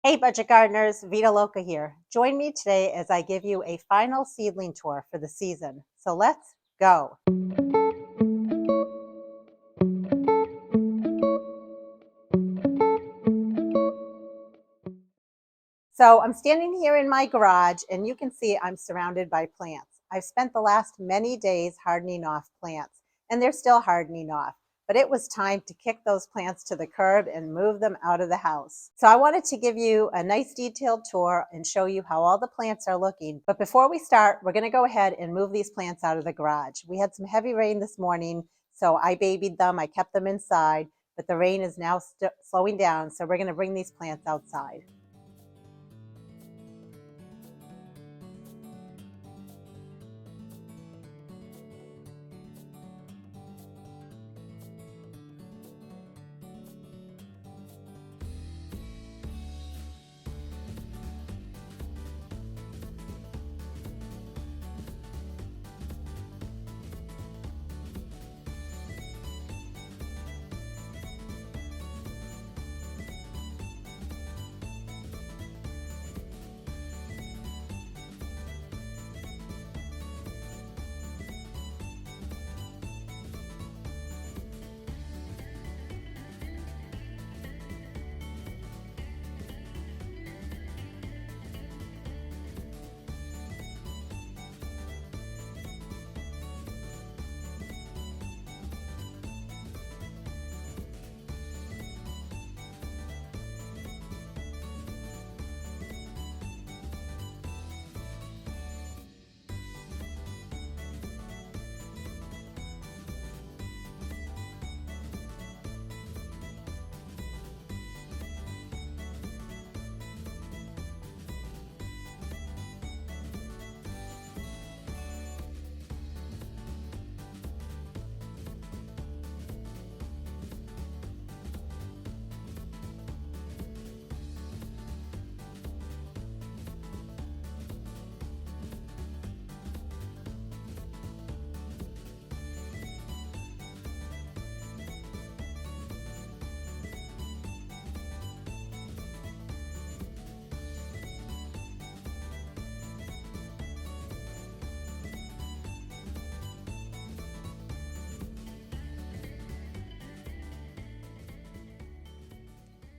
Hey budget gardeners, Vita Loca here. Join me today as I give you a final seedling tour for the season. So let's go. So I'm standing here in my garage and you can see I'm surrounded by plants. I've spent the last many days hardening off plants and they're still hardening off, but it was time to kick those plants to the curb and move them out of the house. So I wanted to give you a nice detailed tour and show you how all the plants are looking. But before we start, we're going to go ahead and move these plants out of the garage. We had some heavy rain this morning, so I babied them. I kept them inside, but the rain is now slowing down, so we're going to bring these plants outside.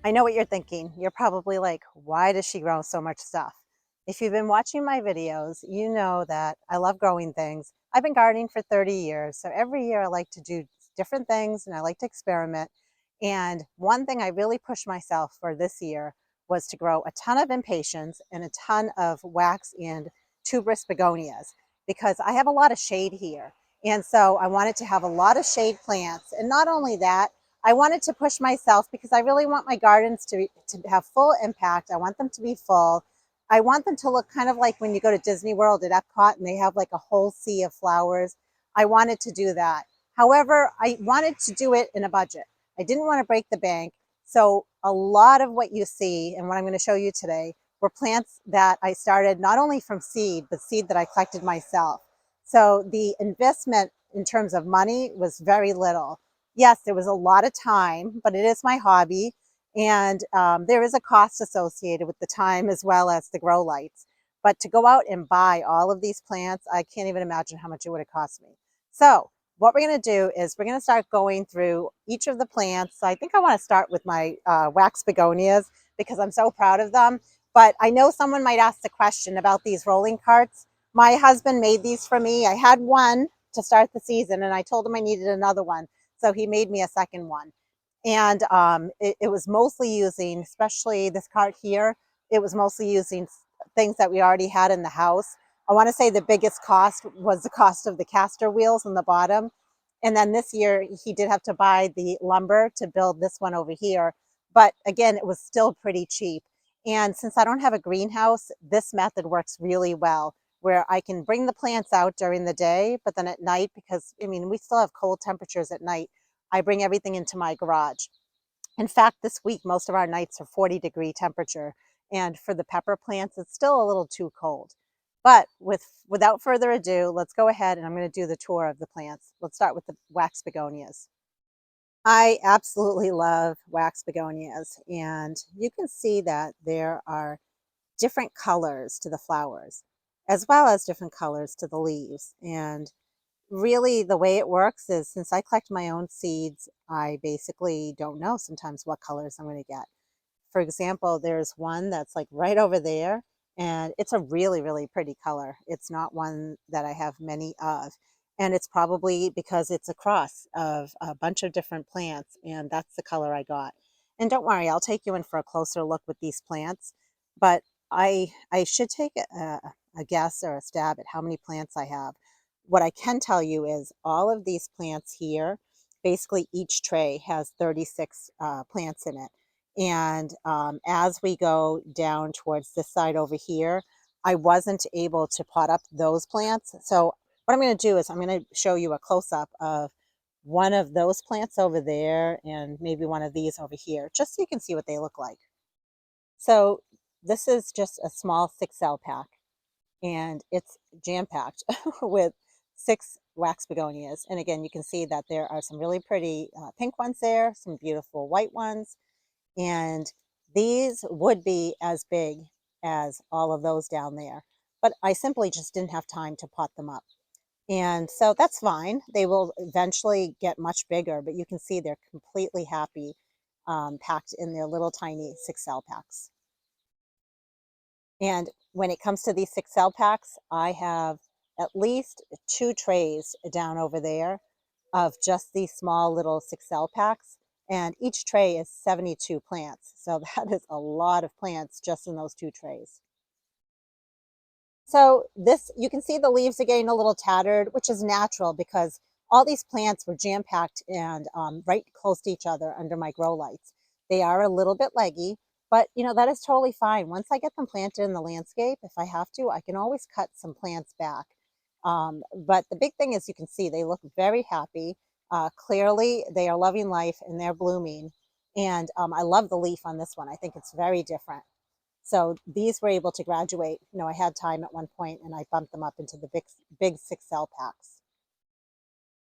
I know what you're thinking. You're probably like, why does she grow so much stuff? If you've been watching my videos, you know that I love growing things. I've been gardening for 30 years, so every year I like to do different things and I like to experiment. And one thing I really pushed myself for this year was to grow a ton of impatiens and a ton of wax and tuberous begonias because I have a lot of shade here. And so I wanted to have a lot of shade plants. And not only that, I wanted to push myself because I really want my gardens to have full impact. I want them to be full. I want them to look kind of like when you go to Disney World at Epcot and they have like a whole sea of flowers. I wanted to do that. However, I wanted to do it in a budget. I didn't want to break the bank. So a lot of what you see and what I'm going to show you today were plants that I started not only from seed, but seed that I collected myself. So the investment in terms of money was very little. Yes, there was a lot of time, but it is my hobby. And there is a cost associated with the time as well as the grow lights. But to go out and buy all of these plants, I can't even imagine how much it would have cost me. So what we're going to do is we're going to start going through each of the plants. So I think I want to start with my wax begonias because I'm so proud of them. But I know someone might ask the question about these rolling carts. My husband made these for me. I had one to start the season and I told him I needed another one. So he made me a second one. And it was mostly using, especially this cart here, it was mostly using things that we already had in the house. I want to say the biggest cost was the cost of the caster wheels on the bottom. And then this year he did have to buy the lumber to build this one over here. But again, it was still pretty cheap. And since I don't have a greenhouse, this method works really well where I can bring the plants out during the day, but then at night, because I mean, we still have cold temperatures at night, I bring everything into my garage. In fact, this week, most of our nights are 40-degree temperature. And for the pepper plants, it's still a little too cold. But without further ado, let's go ahead and I'm going to do the tour of the plants. Let's start with the wax begonias. I absolutely love wax begonias, and you can see that there are different colors to the flowers, as well as different colors to the leaves. And really, the way it works is since I collect my own seeds, I basically don't know sometimes what colors I'm going to get. For example, there's one that's like right over there, and it's a really, really pretty color. It's not one that I have many of. And it's probably because it's a cross of a bunch of different plants, and that's the color I got. And don't worry, I'll take you in for a closer look with these plants. But I should take a guess or a stab at how many plants I have. What I can tell you is all of these plants here, basically each tray has 36 plants in it. And as we go down towards this side over here, I wasn't able to pot up those plants. So what I'm going to do is I'm going to show you a close-up of one of those plants over there and maybe one of these over here, just so you can see what they look like. So this is just a small 6 cell pack, and it's jam-packed with 6 wax begonias. And again, you can see that there are some really pretty pink ones there, some beautiful white ones, and these would be as big as all of those down there. But I simply just didn't have time to pot them up. And so that's fine. They will eventually get much bigger, but you can see they're completely happy packed in their little tiny 6 cell packs. And when it comes to these 6 cell packs, I have at least 2 trays down over there of just these small little 6 cell packs. And each tray is 72 plants. So that is a lot of plants just in those 2 trays. So this, you can see the leaves are getting a little tattered, which is natural because all these plants were jam-packed and right close to each other under my grow lights. They are a little bit leggy, but that is totally fine. Once I get them planted in the landscape, if I have to, I can always cut some plants back. But the big thing is you can see they look very happy. Clearly, they are loving life and they're blooming. And I love the leaf on this one. I think it's very different. So these were able to graduate. I had time at one point and I bumped them up into the big 6 cell packs.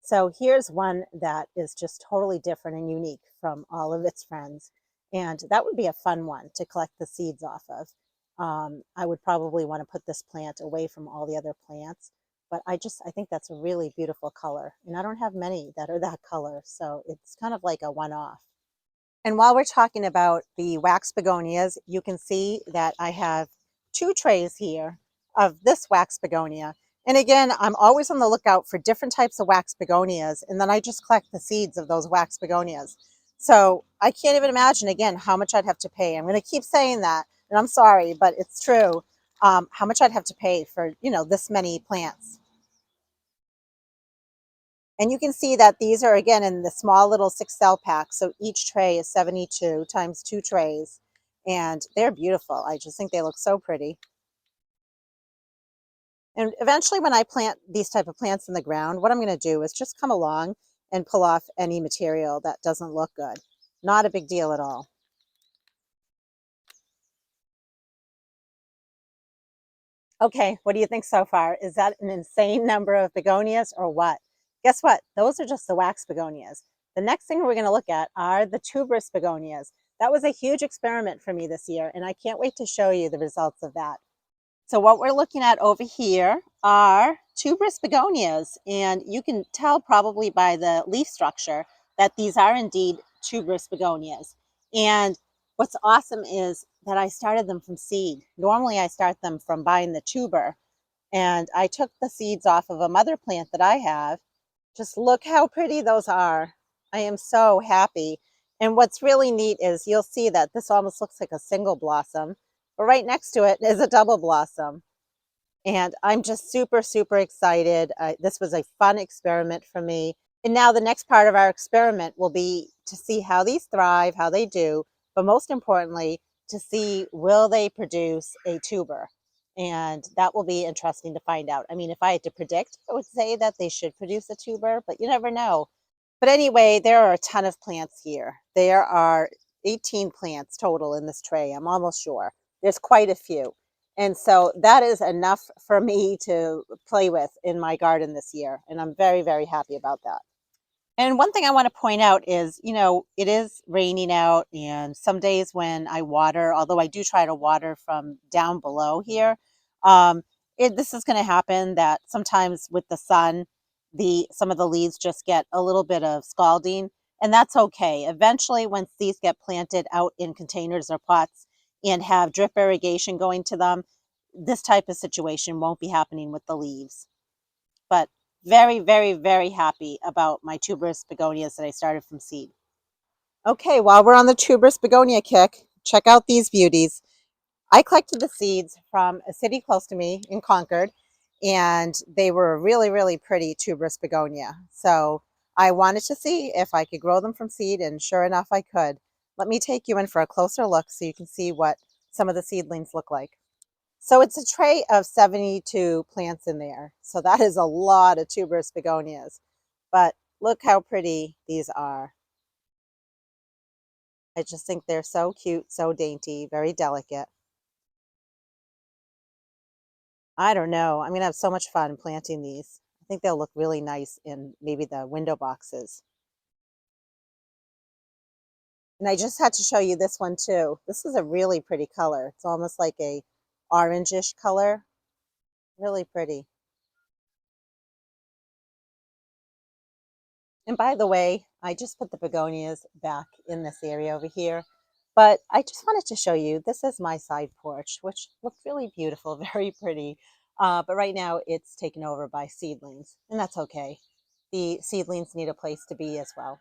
So here's one that is just totally different and unique from all of its friends. And that would be a fun one to collect the seeds off of. I would probably want to put this plant away from all the other plants, but I think that's a really beautiful color. And I don't have many that are that color. So it's kind of like a one-off. And while we're talking about the wax begonias, you can see that I have 2 trays here of this wax begonia. And again, I'm always on the lookout for different types of wax begonias, and then I just collect the seeds of those wax begonias. So I can't even imagine, again, how much I'd have to pay. I'm going to keep saying that, and I'm sorry, but it's true, how much I'd have to pay for, this many plants. And you can see that these are, again, in the small little 6 cell pack. So each tray is 72 times 2 trays. And they're beautiful. I just think they look so pretty. And eventually when I plant these type of plants in the ground, what I'm going to do is just come along and pull off any material that doesn't look good. Not a big deal at all. Okay, what do you think so far? Is that an insane number of begonias or what? Guess what? Those are just the wax begonias. The next thing we're going to look at are the tuberous begonias. That was a huge experiment for me this year, and I can't wait to show you the results of that. So what we're looking at over here are tuberous begonias, and you can tell probably by the leaf structure that these are indeed tuberous begonias. And what's awesome is that I started them from seed. Normally I start them from buying the tuber, and I took the seeds off of a mother plant that I have. Just look how pretty those are. I am so happy. And what's really neat is you'll see that this almost looks like a single blossom, but right next to it is a double blossom. And I'm just super, super excited. This was a fun experiment for me. And now the next part of our experiment will be to see how these thrive, how they do, but most importantly, to see will they produce a tuber. And that will be interesting to find out. I mean, if I had to predict, I would say that they should produce a tuber, but you never know. But anyway, there are a ton of plants here. There are 18 plants total in this tray, I'm almost sure. There's quite a few. And so that is enough for me to play with in my garden this year. And I'm very, very happy about that. And one thing I want to point out is, it is raining out, and some days when I water, although I do try to water from down below here, um, this is going to happen that sometimes with the sun, some of the leaves just get a little bit of scalding, and that's okay. Eventually, once these get planted out in containers or pots and have drip irrigation going to them, this type of situation won't be happening with the leaves. But very, very, very happy about my tuberous begonias that I started from seed. Okay, while we're on the tuberous begonia kick, check out these beauties. I collected the seeds from a city close to me in Concord, and they were really, really pretty tuberous begonia. So I wanted to see if I could grow them from seed, and sure enough, I could. Let me take you in for a closer look so you can see what some of the seedlings look like. So it's a tray of 72 plants in there. So that is a lot of tuberous begonias. But look how pretty these are. I just think they're so cute, so dainty, very delicate. I don't know. I'm going to have so much fun planting these. I think they'll look really nice in maybe the window boxes. And I just had to show you this one too. This is a really pretty color. It's almost like a orangish color. Really pretty. And by the way, I just put the begonias back in this area over here. But I just wanted to show you, this is my side porch, which looked really beautiful, very pretty. But right now it's taken over by seedlings, and that's okay. The seedlings need a place to be as well.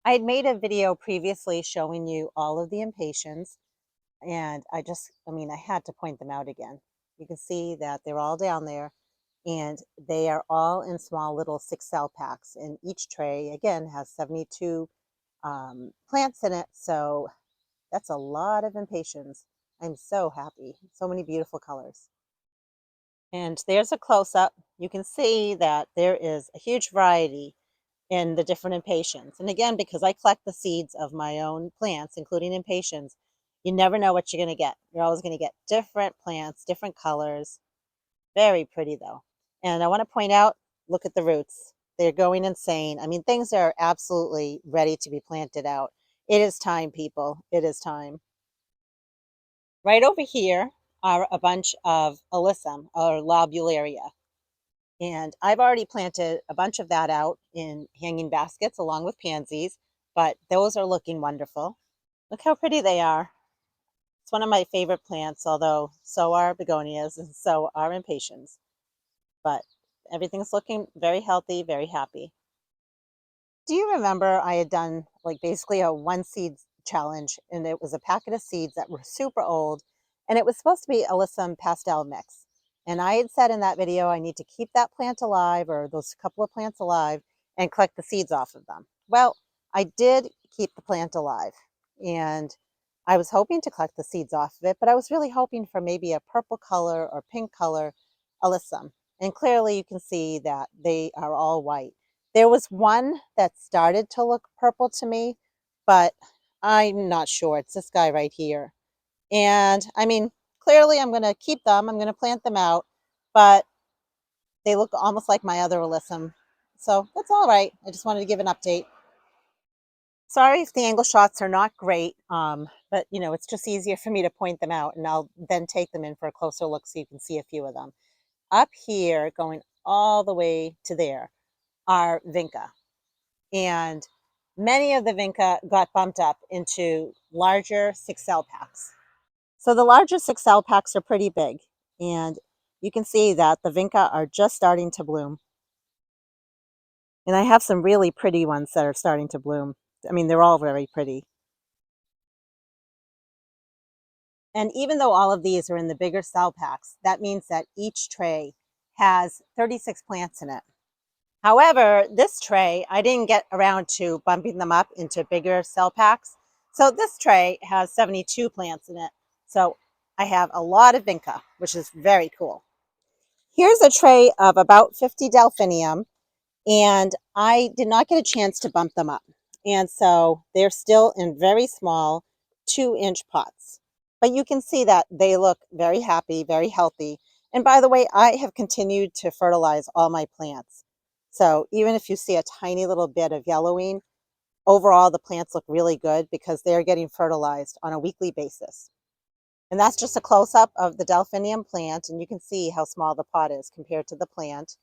I had made a video previously showing you all of the impatiens, and I had to point them out again. You can see that they're all down there, and they are all in small little 6 cell packs. And each tray, again, has 72 plants in it. So that's a lot of impatiens. I'm so happy. So many beautiful colors. And there's a close-up. You can see that there is a huge variety in the different impatiens. And again, because I collect the seeds of my own plants, including impatiens, you never know what you're going to get. You're always going to get different plants, different colors. Very pretty though. And I want to point out, look at the roots. They're going insane. I mean, things are absolutely ready to be planted out. It is time, people. It is time. Right over here are a bunch of Alyssum or lobularia. And I've already planted a bunch of that out in hanging baskets along with pansies, but those are looking wonderful. Look how pretty they are. It's one of my favorite plants, although so are begonias and so are impatiens. But everything's looking very healthy, very happy. Do you remember I had done like basically a one seed challenge, and it was a packet of seeds that were super old, and it was supposed to be Alyssum pastel mix. And I had said in that video I need to keep that plant alive, or those couple of plants alive, and collect the seeds off of them. Well, I did keep the plant alive, and I was hoping to collect the seeds off of it, but I was really hoping for maybe a purple color or pink color Alyssum. And clearly you can see that they are all white. There was one that started to look purple to me, but I'm not sure. It's this guy right here. And I mean, clearly I'm going to keep them. I'm going to plant them out, but they look almost like my other Alyssum. So that's all right. I just wanted to give an update. Sorry if the angle shots are not great, but it's just easier for me to point them out, and I'll then take them in for a closer look so you can see a few of them. Up here, going all the way to there, are vinca. And many of the vinca got bumped up into larger 6 cell packs. So the larger 6 cell packs are pretty big, and you can see that the vinca are just starting to bloom. And I have some really pretty ones that are starting to bloom. I mean, they're all very pretty. And even though all of these are in the bigger cell packs, that means that each tray has 36 plants in it. However, this tray, I didn't get around to bumping them up into bigger cell packs. So this tray has 72 plants in it. So I have a lot of vinca, which is very cool. Here's a tray of about 50 delphinium, and I did not get a chance to bump them up. And so they're still in very small 2-inch pots. But you can see that they look very happy, very healthy. And by the way, I have continued to fertilize all my plants. So even if you see a tiny little bit of yellowing, overall the plants look really good because they're getting fertilized on a weekly basis. And that's just a close-up of the Delphinium plant, and you can see how small the pot is compared to the plant.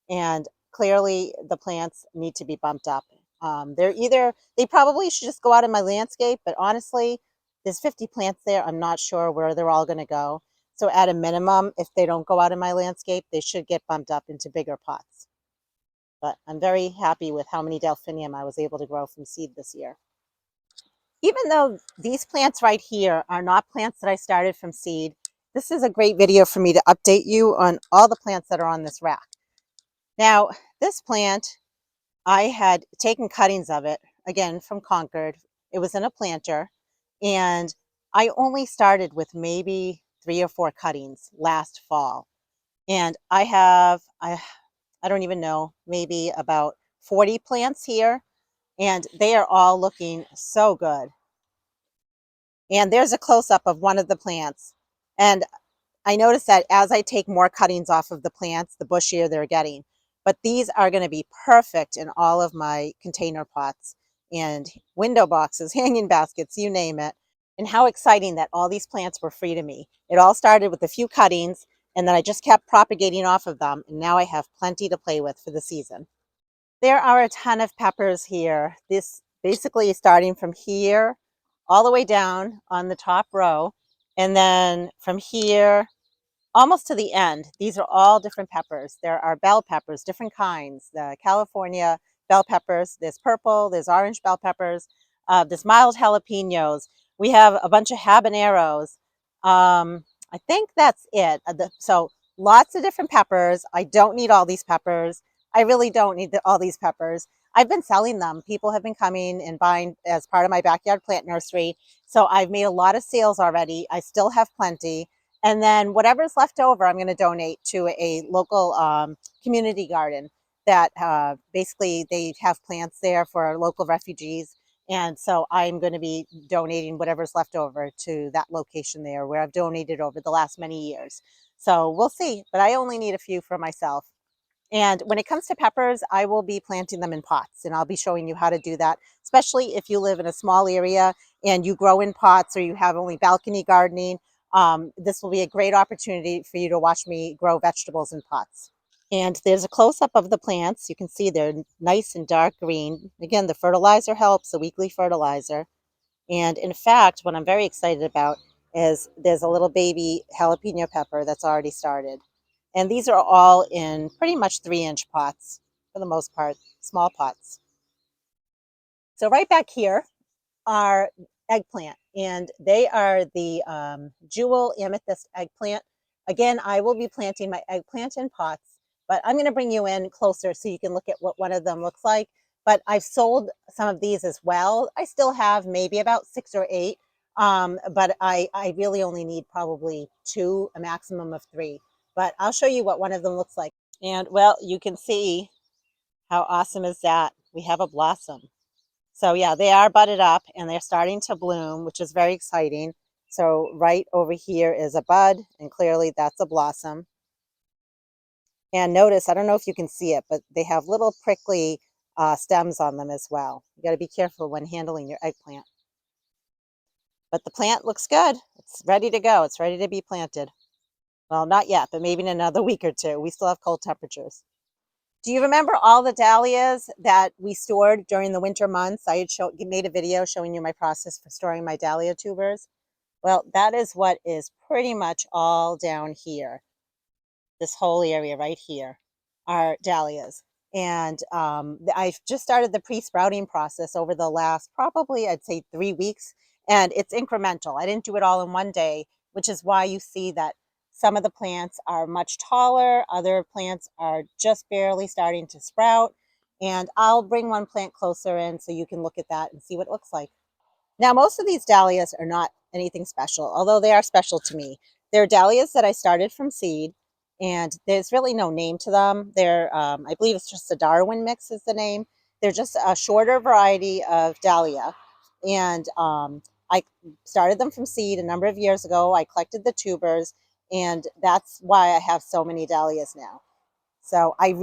And clearly the plants need to be bumped up. They probably should just go out in my landscape, but honestly, there's 50 plants there. I'm not sure where they're all going to go. So at a minimum, if they don't go out in my landscape, they should get bumped up into bigger pots. But I'm very happy with how many Delphinium I was able to grow from seed this year. Even though these plants right here are not plants that I started from seed, this is a great video for me to update you on all the plants that are on this rack. Now, this plant, I had taken cuttings of it, again, from Concord. It was in a planter, and I only started with maybe 3 or 4 cuttings last fall. And I don't even know, maybe about 40 plants here, and they are all looking so good. And there's a close-up of one of the plants. And I noticed that as I take more cuttings off of the plants, the bushier they're getting. But these are going to be perfect in all of my container pots and window boxes, hanging baskets, you name it. And how exciting that all these plants were free to me. It all started with a few cuttings, and then I just kept propagating off of them, and now I have plenty to play with for the season. There are a ton of peppers here. This basically starting from here all the way down on the top row, and then from here almost to the end. These are all different peppers. There are bell peppers, different kinds. The California bell peppers, there's purple, there's orange bell peppers, there's mild jalapenos. We have a bunch of habaneros. I think that's it. So lots of different peppers. I don't need all these peppers. I really don't need all these peppers. I've been selling them. People have been coming and buying as part of my backyard plant nursery. So I've made a lot of sales already. I still have plenty. And then whatever's left over, I'm going to donate to a local community garden that basically they have plants there for local refugees. And so I'm going to be donating whatever's left over to that location there where I've donated over the last many years. So we'll see, but I only need a few for myself. And when it comes to peppers, I will be planting them in pots, and I'll be showing you how to do that, especially if you live in a small area and you grow in pots or you have only balcony gardening. This will be a great opportunity for you to watch me grow vegetables in pots. And there's a close-up of the plants. You can see they're nice and dark green. Again, the fertilizer helps, the weekly fertilizer. And in fact, what I'm very excited about is there's a little baby jalapeno pepper that's already started. And these are all in pretty much 3-inch pots, for the most part, small pots. So right back here are eggplant, and they are the jewel amethyst eggplant. Again, I will be planting my eggplant in pots, but I'm going to bring you in closer so you can look at what one of them looks like. But I've sold some of these as well. I still have maybe about 6 or 8, but I really only need probably 2, a maximum of 3. But I'll show you what one of them looks like. And well, you can see how awesome is that. We have a blossom. So yeah, they are budded up and they're starting to bloom, which is very exciting. So right over here is a bud, and clearly that's a blossom. And notice, I don't know if you can see it, but they have little prickly stems on them as well. You got to be careful when handling your eggplant. But the plant looks good. It's ready to go. It's ready to be planted. Well, not yet, but maybe in another week or 2. We still have cold temperatures. Do you remember all the dahlias that we stored during the winter months? I had made a video showing you my process for storing my dahlia tubers. Well, that is what is pretty much all down here. This whole area right here are dahlias. And I've just started the pre-sprouting process over the last probably, I'd say, 3 weeks. And it's incremental. I didn't do it all in one day, which is why you see that some of the plants are much taller. Other plants are just barely starting to sprout. And I'll bring one plant closer in so you can look at that and see what it looks like. Now, most of these dahlias are not anything special, although they are special to me. They're dahlias that I started from seed, and there's really no name to them. They're, I believe it's just a Darwin mix is the name. They're just a shorter variety of dahlia. And I started them from seed a number of years ago. I collected the tubers, and that's why I have so many dahlias now. So I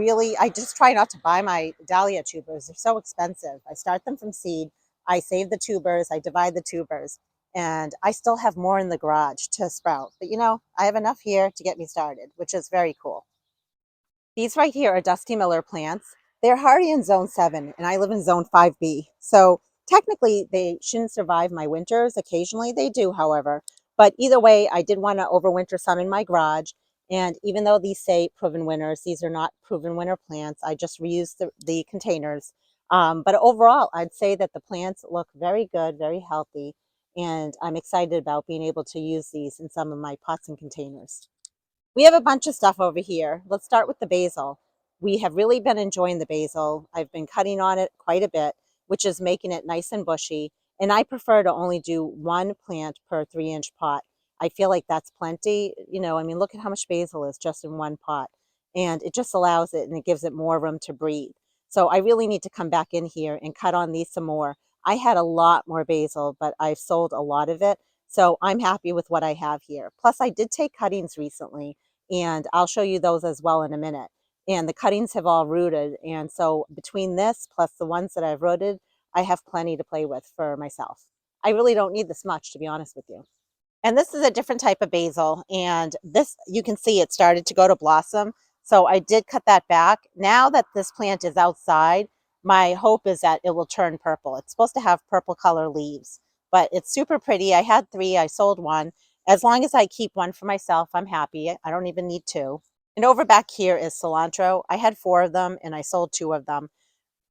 just try not to buy my dahlia tubers. They're so expensive. I start them from seed. I save the tubers. I divide the tubers. And I still have more in the garage to sprout. But I have enough here to get me started, which is very cool. These right here are Dusty Miller plants. They're hardy in zone 7, and I live in zone 5B. So technically, they shouldn't survive my winters. Occasionally they do, however. But either way, I did want to overwinter some in my garage. And even though these say proven winners, these are not proven winter plants. I just reused the containers. But overall, I'd say that the plants look very good, very healthy. And I'm excited about being able to use these in some of my pots and containers. We have a bunch of stuff over here. Let's start with the basil. We have really been enjoying the basil. I've been cutting on it quite a bit, which is making it nice and bushy. And I prefer to only do one plant per 3-inch pot. I feel like that's plenty. I mean, look at how much basil is just in one pot. And it just allows it and it gives it more room to breathe. So I really need to come back in here and cut on these some more. I had a lot more basil, but I've sold a lot of it. So I'm happy with what I have here. Plus, I did take cuttings recently, and I'll show you those as well in a minute. And the cuttings have all rooted, and so between this plus the ones that I've rooted, I have plenty to play with for myself. I really don't need this much, to be honest with you. And this is a different type of basil, and this, you can see it started to go to blossom. So I did cut that back. Now that this plant is outside, my hope is that it will turn purple. It's supposed to have purple color leaves, but it's super pretty. I had 3, I sold 1. As long as I keep 1 for myself, I'm happy. I don't even need 2. And over back here is cilantro. I had 4 of them and I sold 2 of them.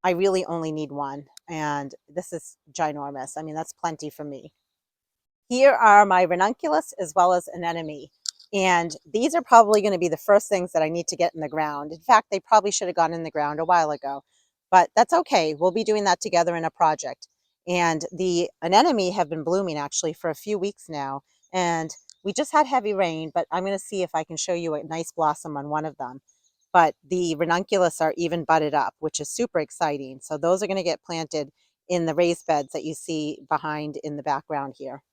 I really only need 1, and this is ginormous. I mean, that's plenty for me. Here are my ranunculus as well as anemone. And these are probably going to be the first things that I need to get in the ground. In fact, they probably should have gone in the ground a while ago, but that's okay. We'll be doing that together in a project. And the anemone have been blooming actually for a few weeks now. And we just had heavy rain, but I'm going to see if I can show you a nice blossom on one of them. But the ranunculus are even budded up, which is super exciting. So those are going to get planted in the raised beds that you see behind in the background here.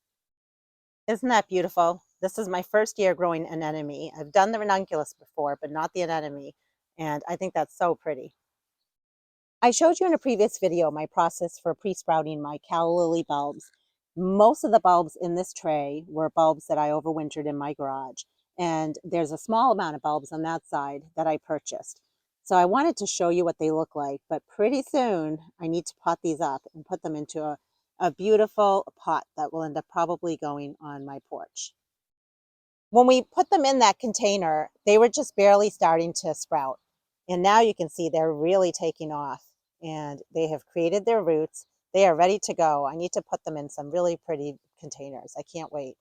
Isn't that beautiful? This is my first year growing an anemone. I've done the ranunculus before, but not the anemone, and I think that's so pretty. I showed you in a previous video my process for pre-sprouting my calla lily bulbs. Most of the bulbs in this tray were bulbs that I overwintered in my garage, and there's a small amount of bulbs on that side that I purchased. So I wanted to show you what they look like, but pretty soon I need to pot these up and put them into a beautiful pot that will end up probably going on my porch. When we put them in that container, they were just barely starting to sprout. And now you can see they're really taking off and they have created their roots. They are ready to go. I need to put them in some really pretty containers. I can't wait.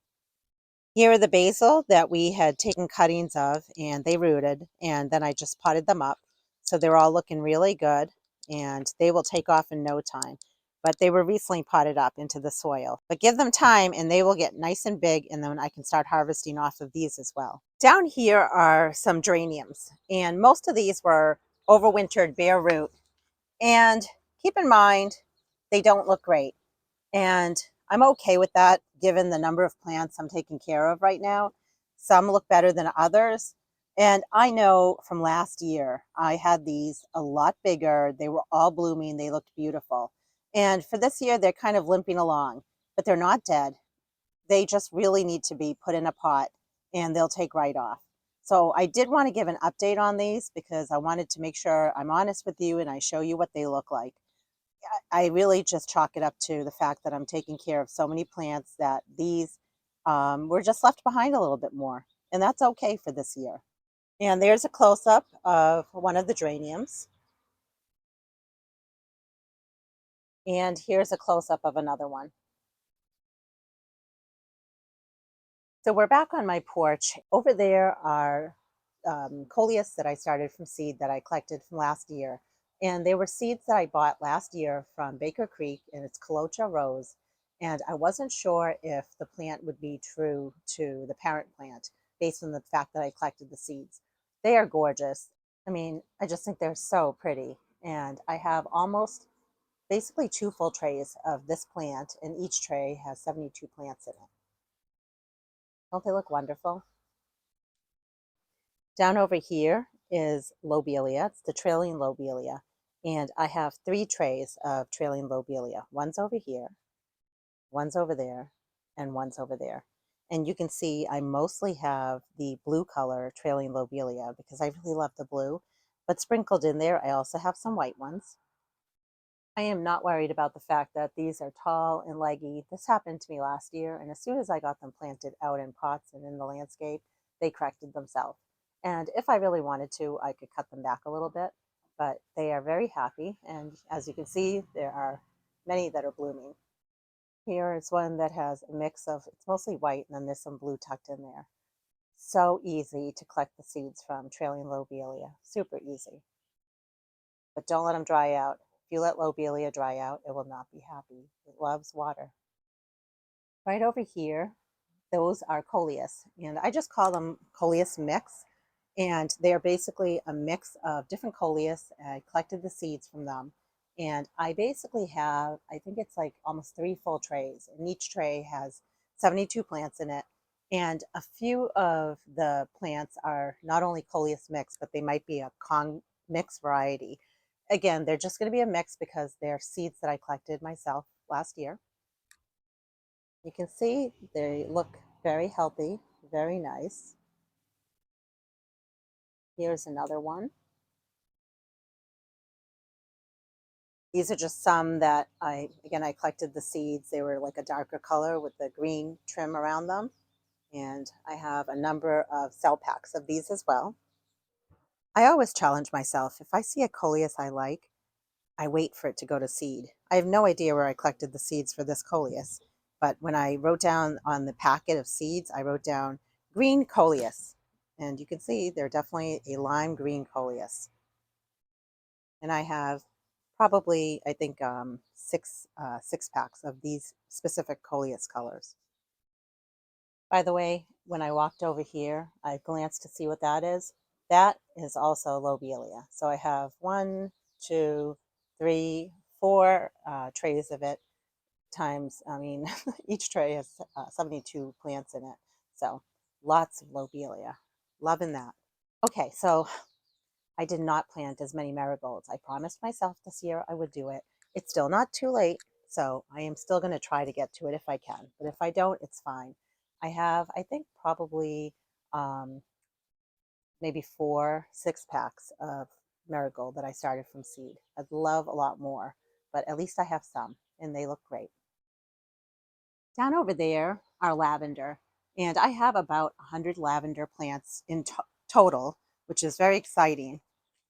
Here are the basil that we had taken cuttings of and they rooted, and then I just potted them up. So they're all looking really good and they will take off in no time. But they were recently potted up into the soil. But give them time and they will get nice and big, and then I can start harvesting off of these as well. Down here are some geraniums, and most of these were overwintered bare root. And keep in mind, they don't look great. And I'm okay with that given the number of plants I'm taking care of right now. Some look better than others. And I know from last year, I had these a lot bigger. They were all blooming. They looked beautiful. And for this year, they're kind of limping along, but they're not dead. They just really need to be put in a pot and they'll take right off. So I did want to give an update on these because I wanted to make sure I'm honest with you and I show you what they look like. I really just chalk it up to the fact that I'm taking care of so many plants that these were just left behind a little bit more. And that's okay for this year. And there's a close-up of one of the geraniums. And here's a close-up of another one. So we're back on my porch. Over there are Coleus that I started from seed that I collected from last year. And they were seeds that I bought last year from Baker Creek, and it's Colocha Rose. And I wasn't sure if the plant would be true to the parent plant based on the fact that I collected the seeds. They are gorgeous. I mean, I just think they're so pretty. And I have almost basically 2 full trays of this plant, and each tray has 72 plants in it. Don't they look wonderful? Down over here is lobelia. It's the trailing lobelia. And I have 3 trays of trailing lobelia. One's over here, one's over there, and one's over there. And you can see I mostly have the blue color trailing lobelia because I really love the blue. But sprinkled in there, I also have some white ones. I am not worried about the fact that these are tall and leggy. This happened to me last year, and as soon as I got them planted out in pots and in the landscape, they corrected themselves. And if I really wanted to, I could cut them back a little bit, but they are very happy. And as you can see, there are many that are blooming. Here is one that has a mix of, it's mostly white, and then there's some blue tucked in there. So easy to collect the seeds from trailing lobelia, super easy. But don't let them dry out. If you let lobelia dry out, it will not be happy. It loves water. Right over here, those are Coleus, and I just call them Coleus mix. And they are basically a mix of different Coleus. I collected the seeds from them. And I basically have, I think it's like almost 3 full trays. And each tray has 72 plants in it. And a few of the plants are not only Coleus mix, but they might be a Kong mix variety. Again, they're just going to be a mix because they're seeds that I collected myself last year. You can see they look very healthy, very nice. Here's another one. These are just some that I collected the seeds. They were like a darker color with the green trim around them. And I have a number of cell packs of these as well. I always challenge myself. If I see a Coleus I like, I wait for it to go to seed. I have no idea where I collected the seeds for this Coleus, but when I wrote down on the packet of seeds, I wrote down green Coleus. And you can see they're definitely a lime green Coleus. And I have probably, I think, 6 packs of these specific Coleus colors. By the way, when I walked over here, I glanced to see what that is. That is also lobelia. So I have 1, 2, 3, 4 trays of it times, each tray has 72 plants in it. So lots of lobelia. Loving that. Okay, so I did not plant as many marigolds. I promised myself this year I would do it. It's still not too late, so I am still going to try to get to it if I can. But if I don't, it's fine. I have, I think, probably maybe 4 6-packs of marigold that I started from seed. I'd love a lot more, but at least I have some, and they look great. Down over there are lavender, and I have about 100 lavender plants in total, which is very exciting.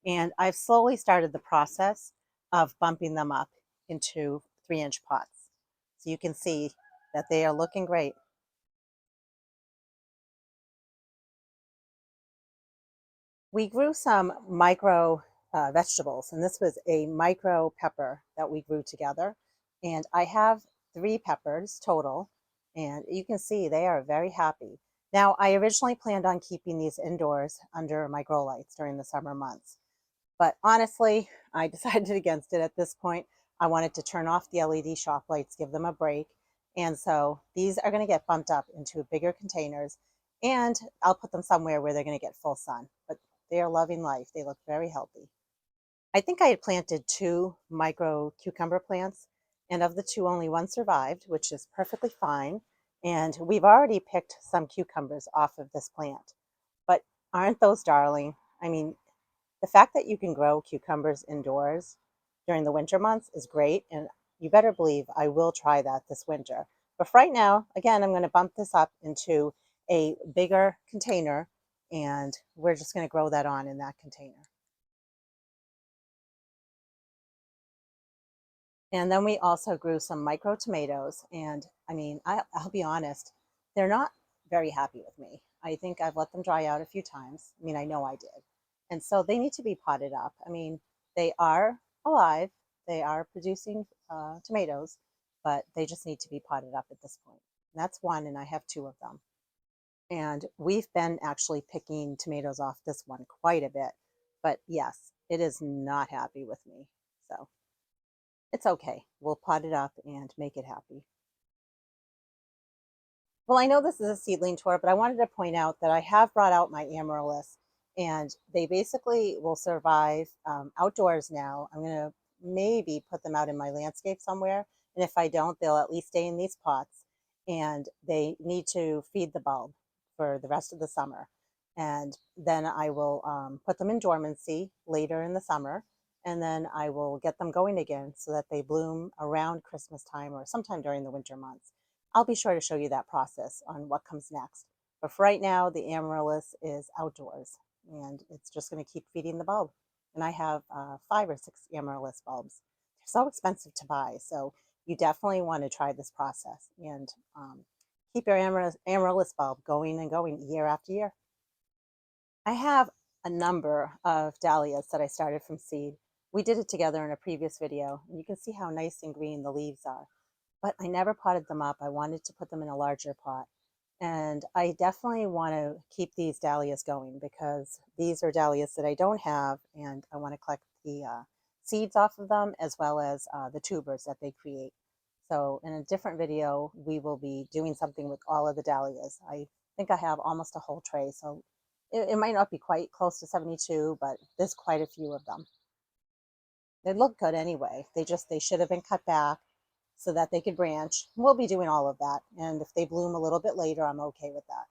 And I've slowly started the process of bumping them up into 3-inch pots. So you can see that they are looking great. We grew some micro vegetables, and this was a micro pepper that we grew together. And I have 3 peppers total, and you can see they are very happy. Now, I originally planned on keeping these indoors under my grow lights during the summer months. But honestly, I decided against it at this point. I wanted to turn off the LED shop lights, give them a break. And so these are going to get bumped up into bigger containers, and I'll put them somewhere where they're going to get full sun. But they are loving life. They look very healthy. I think I had planted 2 micro cucumber plants, and of the 2, only 1 survived, which is perfectly fine. And we've already picked some cucumbers off of this plant. But aren't those darling? I mean, the fact that you can grow cucumbers indoors during the winter months is great, and you better believe I will try that this winter. But for right now, again, I'm going to bump this up into a bigger container, and we're just going to grow that on in that container. And then we also grew some micro tomatoes, and I'll be honest, they're not very happy with me. I think I've let them dry out a few times. I know I did. And so they need to be potted up. They are alive, they are producing tomatoes, but they just need to be potted up at this point. And that's 1, and I have 2 of them. And we've been actually picking tomatoes off this one quite a bit. But yes, it is not happy with me. So it's okay. We'll pot it up and make it happy. Well, I know this is a seedling tour, but I wanted to point out that I have brought out my Amaryllis, And they basically will survive outdoors now. I'm going to maybe put them out in my landscape somewhere. And if I don't, they'll at least stay in these pots. And they need to feed the bulb for the rest of the summer. And then I will put them in dormancy later in the summer. And then I will get them going again so that they bloom around Christmas time or sometime during the winter months. I'll be sure to show you that process on what comes next. But for right now, the amaryllis is outdoors and it's just going to keep feeding the bulb. And I have 5 or 6 amaryllis bulbs. They're so expensive to buy, so you definitely want to try this process and keep your amaryllis bulb going and going year after year. I have a number of dahlias that I started from seed. We did it together in a previous video, and you can see how nice and green the leaves are. But I never potted them up. I wanted to put them in a larger pot. And I definitely want to keep these dahlias going because these are dahlias that I don't have, and I want to collect the seeds off of them as well as the tubers that they create. So in a different video, we will be doing something with all of the dahlias. I think I have almost a whole tray, so it might not be quite close to 72, but there's quite a few of them. They look good anyway. They should have been cut back so that they could branch. We'll be doing all of that. And if they bloom a little bit later, I'm okay with that.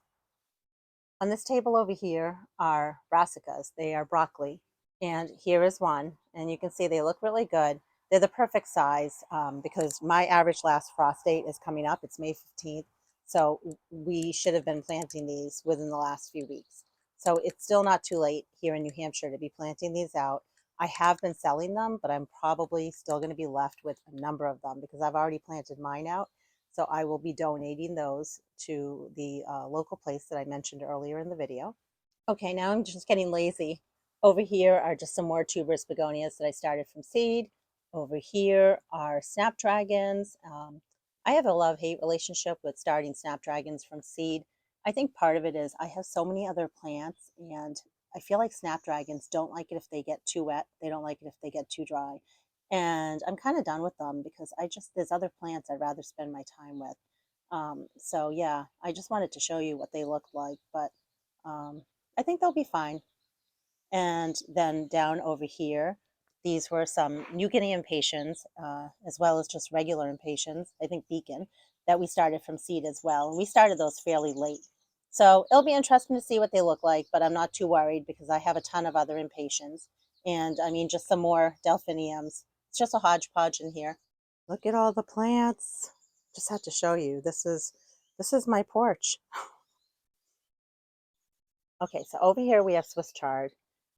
On this table over here are brassicas. They are broccoli. And here is one. And you can see they look really good. They're the perfect size because my average last frost date is coming up. It's May 15th. So we should have been planting these within the last few weeks. So it's still not too late here in New Hampshire to be planting these out. I have been selling them, but I'm probably still going to be left with a number of them because I've already planted mine out. So I will be donating those to the local place that I mentioned earlier in the video. Okay, now I'm just getting lazy. Over here are just some more tuberous begonias that I started from seed. Over here are snapdragons. I have a love-hate relationship with starting snapdragons from seed. I think part of it is I have so many other plants and I feel like snapdragons don't like it if they get too wet. They don't like it if they get too dry. And I'm kind of done with them because there's other plants I'd rather spend my time with. So yeah, I just wanted to show you what they look like, but I think they'll be fine. And then down over here, these were some New Guinea impatiens, as well as just regular impatiens, I think beacon, that we started from seed as well. And we started those fairly late. So it'll be interesting to see what they look like, but I'm not too worried because I have a ton of other impatiens. And I mean, just some more delphiniums. It's just a hodgepodge in here. Look at all the plants. Just had to show you. This is my porch. Okay, so over here we have Swiss chard.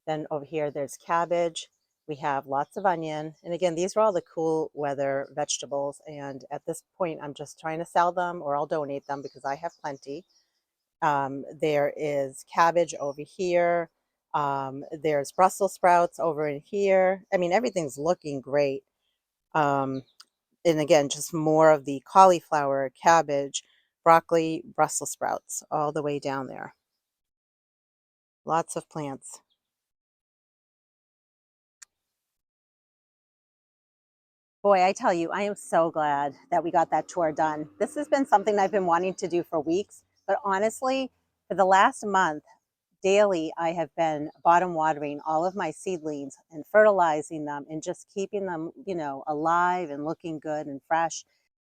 Then over here there's cabbage. We have lots of onion. And again, these are all the cool weather vegetables. And at this point, I'm just trying to sell them or I'll donate them because I have plenty. There is cabbage over here. There's Brussels sprouts over in here. I mean, everything's looking great. And again, just more of the cauliflower, cabbage, broccoli, Brussels sprouts all the way down there. Lots of plants. Boy, I tell you, I am so glad that we got that tour done. This has been something I've been wanting to do for weeks, but honestly, for the last month, daily, I have been bottom watering all of my seedlings and fertilizing them and just keeping them, alive and looking good and fresh.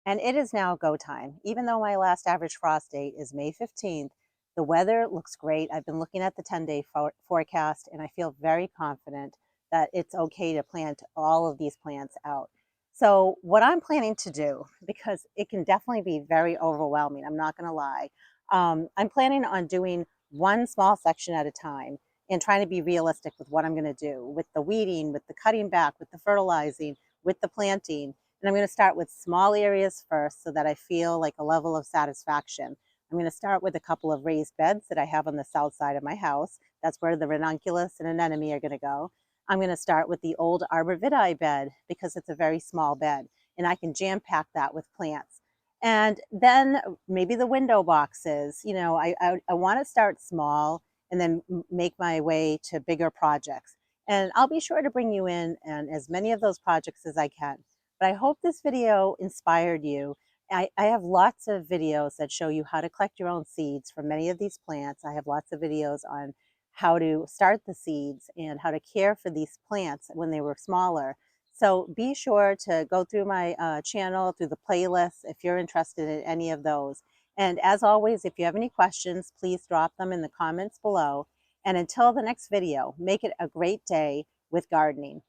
And it is now go time. Even though my last average frost date is May 15th, the weather looks great. I've been looking at the 10-day forecast and I feel very confident that it's okay to plant all of these plants out. So what I'm planning to do, because it can definitely be very overwhelming, I'm not going to lie, I'm planning on doing one small section at a time and trying to be realistic with what I'm going to do with the weeding, with the cutting back, with the fertilizing, with the planting. And I'm going to start with small areas first so that I feel like a level of satisfaction. I'm going to start with a couple of raised beds that I have on the south side of my house. That's where the ranunculus and anemone are going to go. I'm going to start with the old arborvitae bed because it's a very small bed and I can jam pack that with plants. And then maybe the window boxes, I want to start small and then make my way to bigger projects. And I'll be sure to bring you in on as many of those projects as I can. But I hope this video inspired you. I have lots of videos that show you how to collect your own seeds from many of these plants. I have lots of videos on how to start the seeds and how to care for these plants when they were smaller. So be sure to go through my channel, through the playlist, if you're interested in any of those. And as always, if you have any questions, please drop them in the comments below. And until the next video, make it a great day with gardening.